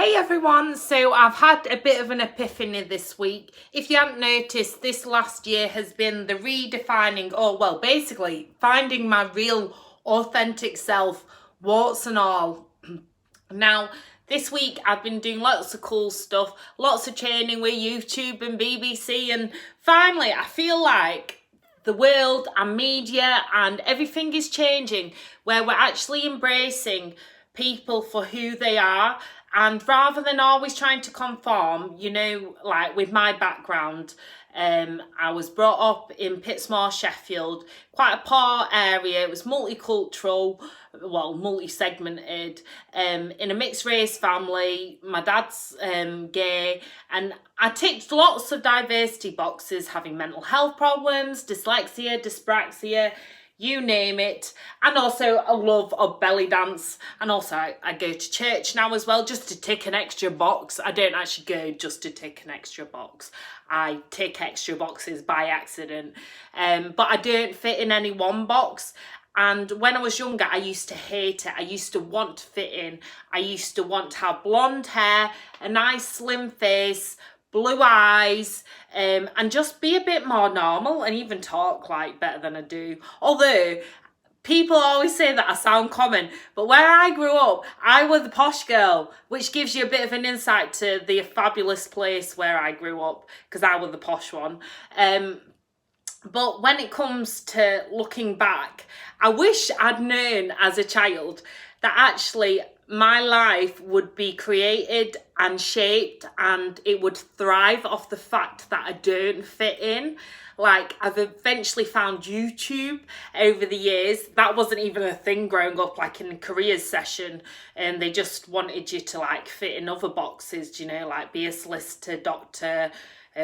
Hey everyone, so I've had a bit of an epiphany this week. If you haven't noticed, this last year has been the redefining, or well, basically finding my real authentic self, warts and all. Now, this week I've been doing lots of cool stuff, lots of training with YouTube and BBC, and finally I feel like the world and media and everything is changing, where we're actually embracing people for who they are. And rather than always trying to conform, you know, like with my background, I was brought up in Pittsmore, Sheffield, quite a poor area. It was multicultural, well, multi-segmented, in a mixed race family. My dad's gay, and I ticked lots of diversity boxes, having mental health problems, dyslexia, dyspraxia, you name it. And also a love of belly dance, and also I go to church now as well, just to tick an extra box. I don't actually go just to tick an extra box. I tick extra boxes by accident, but I don't fit in any one box. And when I was younger, I used to hate it. I used to want to fit in. I used to want to have blonde hair, a nice slim face, blue eyes, and just be a bit more normal and even talk like better than I do. Although people always say that I sound common, but where I grew up, I was the posh girl, which gives you a bit of an insight to the fabulous place where I grew up, because I was the posh one. But when it comes to looking back, I wish I'd known as a child that actually my life would be created and shaped, and it would thrive off the fact that I don't fit in. Like, I've eventually found YouTube over the years. That wasn't even a thing growing up, like in a careers session, and they just wanted you to like fit in other boxes, you know, like be a solicitor, doctor,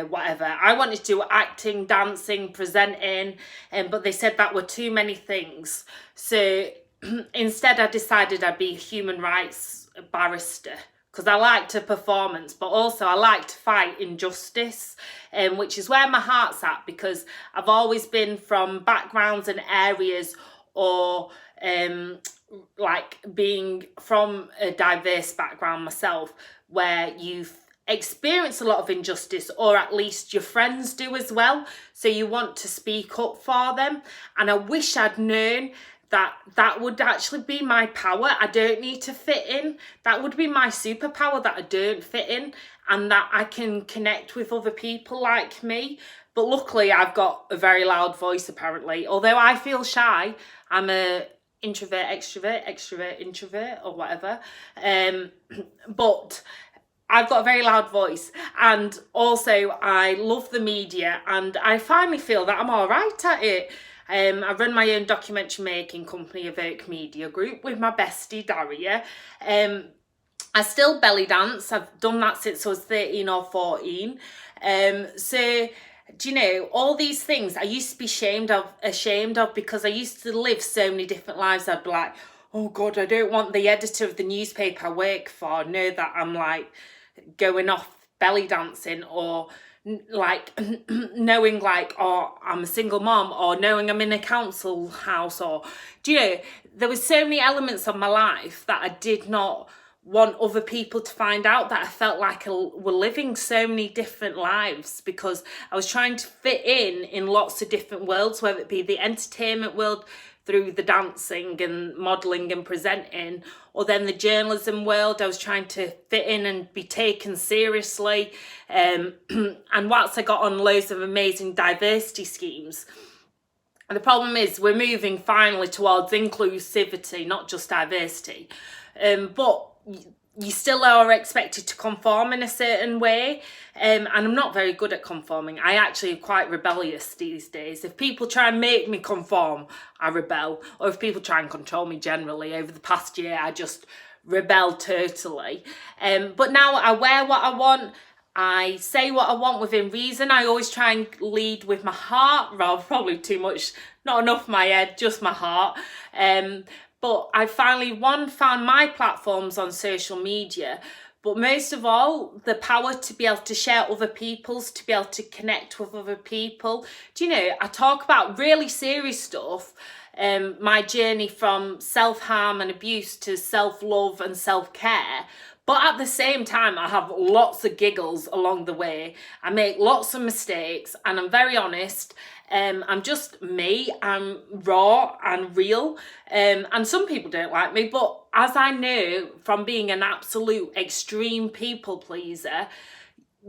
whatever. I wanted to do acting, dancing, presenting, but they said that were too many things. So instead I decided I'd be a human rights barrister, because I like to performance, but also I like to fight injustice, which is where my heart's at, because I've always been from backgrounds and areas, or like being from a diverse background myself, where you've experience a lot of injustice, or at least your friends do as well, so you want to speak up for them. And I wish I'd known that that would actually be my power. I don't need to fit in. That would be my superpower, that I don't fit in, and that I can connect with other people like me. But luckily I've got a very loud voice, apparently. Although I feel shy, I'm a introvert, extrovert, extrovert, introvert, or whatever, but I've got a very loud voice, and also I love the media, and I finally feel that I'm all right at it. I run my own documentary making company, Evoke Media Group, with my bestie Daria. I still belly dance. I've done that since I was 13 or 14. So, do you know, all these things I used to be ashamed of, because I used to live so many different lives. I'd be like, oh God, I don't want the editor of the newspaper I work for know that I'm like going off belly dancing, or like knowing like, oh, I'm a single mom, or knowing I'm in a council house, or do you know, there was so many elements of my life that I did not want other people to find out, that I felt like I were living so many different lives, because I was trying to fit in lots of different worlds, whether it be the entertainment world through the dancing and modelling and presenting, or then the journalism world. I was trying to fit in and be taken seriously, and whilst I got on loads of amazing diversity schemes, and the problem is we're moving finally towards inclusivity, not just diversity, but you still are expected to conform in a certain way, and I'm not very good at conforming. I actually am quite rebellious these days. If people try and make me conform, I rebel, or if people try and control me generally. Over the past year, I just rebelled totally. But now I wear what I want, I say what I want within reason. I always try and lead with my heart, rather probably too much, not enough my head, just my heart. But I finally, found my platforms on social media, but most of all, the power to be able to share other people's, to be able to connect with other people. Do you know, I talk about really serious stuff, my journey from self-harm and abuse to self-love and self-care, But at the same time, I have lots of giggles along the way. I make lots of mistakes, and I'm very honest. I'm just me. I'm raw and real. And some people don't like me, but as I know from being an absolute extreme people pleaser,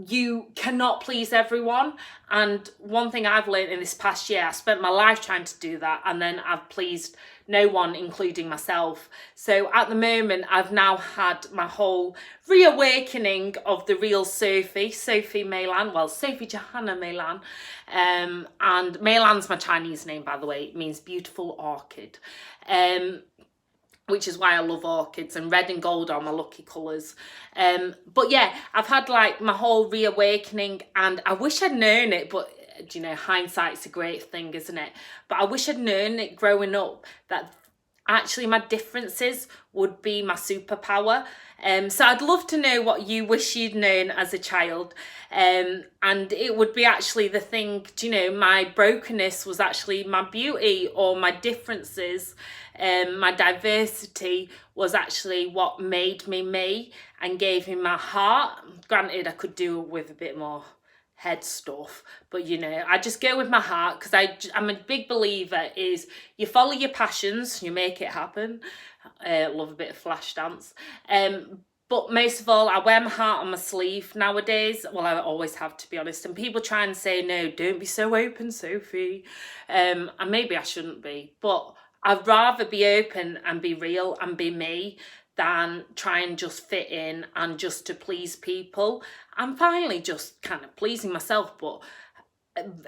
you cannot please everyone. And one thing I've learned in this past year, I spent my life trying to do that, and then I've pleased no one, including myself. So at the moment, I've now had my whole reawakening of the real Sophie Meilan, well, Sophie Johanna Meilan. And Meilan's my Chinese name, by the way. It means beautiful orchid. Which is why I love orchids, and red and gold are my lucky colours. But yeah, I've had like my whole reawakening, and I wish I'd known it, but you know, hindsight's a great thing, isn't it? But I wish I'd known it growing up, that actually my differences would be my superpower. So I'd love to know what you wish you'd known as a child. And it would be actually the thing, you know, my brokenness was actually my beauty, or my differences, my diversity was actually what made me me and gave me my heart. Granted, I could do with a bit more head stuff, but you know, I just go with my heart, because I'm a big believer is you follow your passions, you make it happen. Love a bit of flash dance. But most of all, I wear my heart on my sleeve nowadays. Well, I always have, to be honest. And people try and say, no, don't be so open, Sophie. And maybe I shouldn't be, but I'd rather be open and be real and be me than try and just fit in and just to please people. I'm finally just kind of pleasing myself, but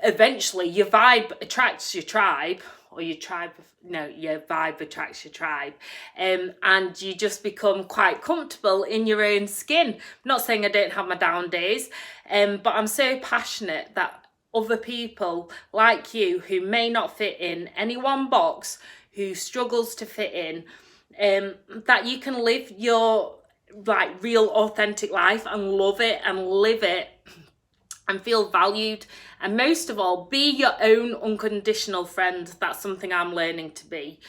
eventually your vibe attracts your tribe, or your vibe attracts your tribe, and you just become quite comfortable in your own skin. I'm not saying I don't have my down days, but I'm so passionate that other people like you who may not fit in any one box, who struggles to fit in, that you can live your like real authentic life and love it and live it and feel valued, and most of all, be your own unconditional friend. That's something I'm learning to be,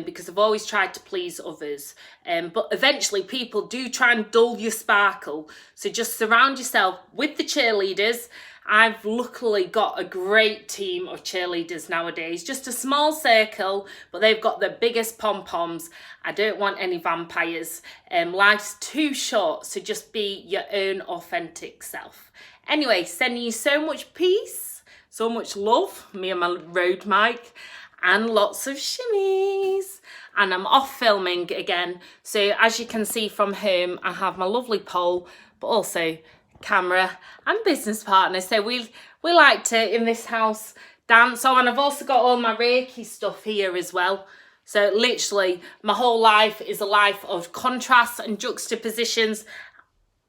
because I've always tried to please others, but eventually people do try and dull your sparkle. So just surround yourself with the cheerleaders. I've luckily got a great team of cheerleaders nowadays, just a small circle, but they've got the biggest pom-poms. I don't want any vampires. Life's too short, so just be your own authentic self. Anyway, sending you so much peace, so much love, me and my road mic, and lots of shimmies. And I'm off filming again. So as you can see from home, I have my lovely pole, but also camera and business partner. So we like to, in this house, dance. Oh, and I've also got all my Reiki stuff here as well. So literally, my whole life is a life of contrasts and juxtapositions,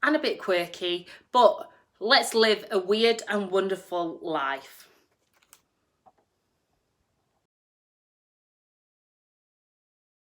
and a bit quirky, but let's live a weird and wonderful life.